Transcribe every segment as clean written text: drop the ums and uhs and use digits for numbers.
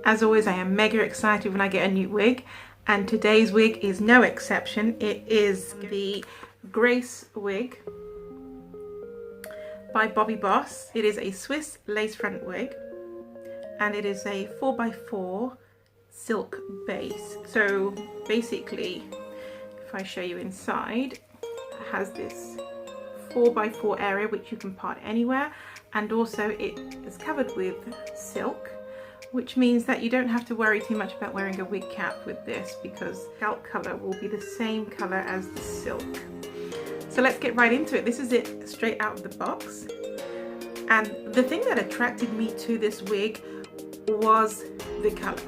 As always, I am mega excited when I get a new wig, and today's wig is no exception. It is the Grace wig by Bobbi Boss. It is a Swiss lace front wig, and it is a 4x4 silk base. So basically, if I show you inside, it has this 4x4 area which you can part anywhere, and also it is covered with silk, which means that you don't have to worry too much about wearing a wig cap with this, because scalp color will be the same color as the silk. So let's get right into it. This is it straight out of the box, and the thing that attracted me to this wig was the color.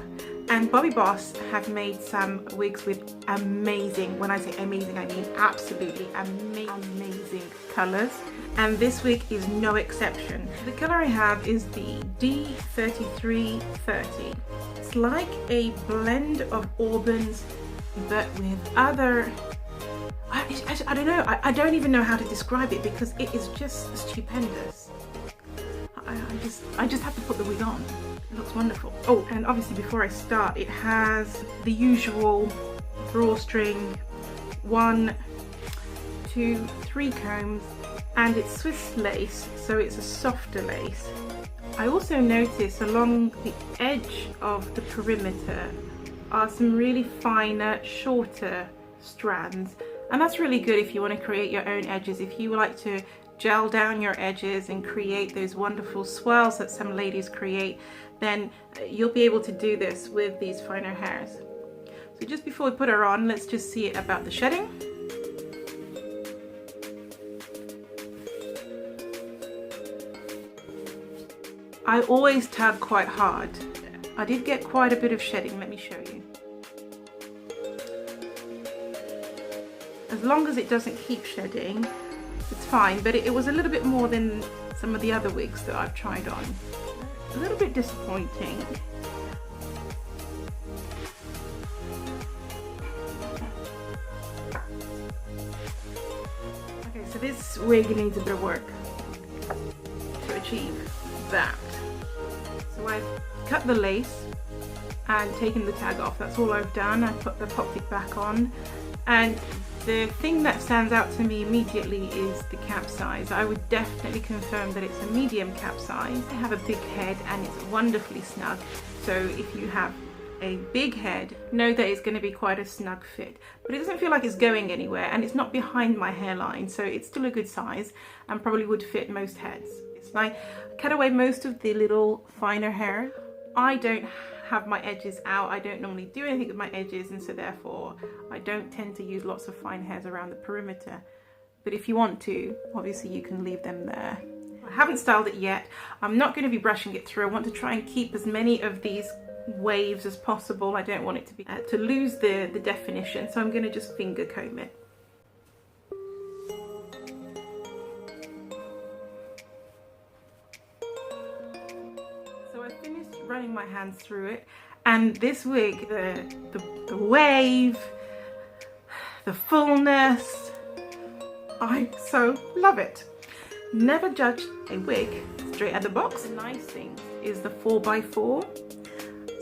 And Bobbi Boss have made some wigs with amazing, when I say amazing, I mean absolutely amazing colors. And this wig is no exception. The color I have is the D3330. It's like a blend of auburns, but with other, I don't know, I don't even know how to describe it, because it is just stupendous. I just have to put the wig on. It looks wonderful. Oh, and obviously before I start, it has the usual drawstring, 1, 2, 3 combs, and it's Swiss lace, so it's a softer lace. I also notice along the edge of the perimeter are some really finer, shorter strands, and that's really good if you want to create your own edges. If you like to gel down your edges and create those wonderful swirls that some ladies create, then you'll be able to do this with these finer hairs. So just before we put her on, let's just see about the shedding. I always tug quite hard. I did get quite a bit of shedding, let me show you. As long as it doesn't keep shedding, it's fine, but it was a little bit more than some of the other wigs that I've tried on. A little bit disappointing. Okay, so this wig needs a bit of work to achieve that. So I've cut the lace and taken the tag off. That's all I've done. I put the popped it back on, and the thing that stands out to me immediately is the cap size. I would definitely confirm that it's a medium cap size. I have a big head and it's wonderfully snug. So if you have a big head, know that it's going to be quite a snug fit. But it doesn't feel like it's going anywhere, and it's not behind my hairline, so it's still a good size and probably would fit most heads. It's like I cut away most of the little finer hair. I don't have my edges out. I don't normally do anything with my edges, and so therefore I don't tend to use lots of fine hairs around the perimeter. But if you want to, obviously you can leave them there. I haven't styled it yet. I'm not going to be brushing it through. I want to try and keep as many of these waves as possible. I don't want it to be to lose the definition, so I'm going to just finger comb it. Running my hands through it, and this wig, the wave, the fullness, I so love it. Never judged a wig straight out of the box. The nice thing is the 4x4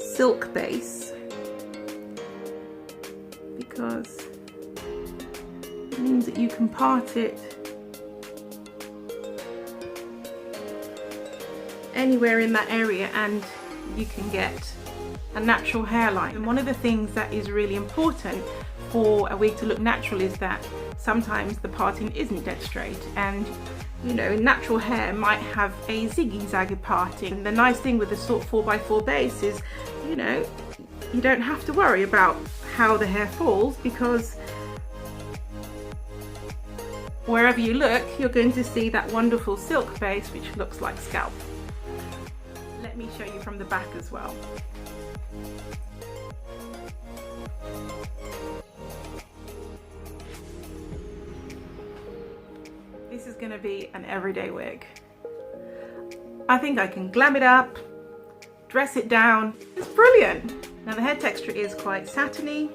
silk base, because it means that you can part it anywhere in that area and you can get a natural hairline. And one of the things that is really important for a wig to look natural is that sometimes the parting isn't dead straight, and you know, natural hair might have a ziggy-zaggy parting. And the nice thing with the sort 4x4 base is, you know, you don't have to worry about how the hair falls, because wherever you look, you're going to see that wonderful silk base which looks like scalp. Let me show you from the back as well. This is going to be an everyday wig. I think I can glam it up, dress it down. It's brilliant. Now the hair texture is quite satiny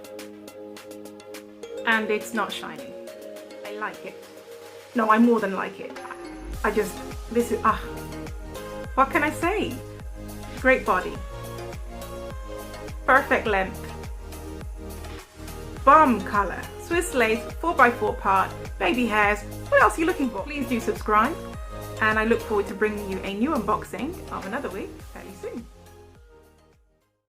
and it's not shiny. I like it. No, I more than like it. This is, what can I say? Great body. perfect length, bomb colour, Swiss lace, 4x4 part, baby hairs. What else are you looking for? Please do subscribe, and I look forward to bringing you a new unboxing of another wig fairly soon.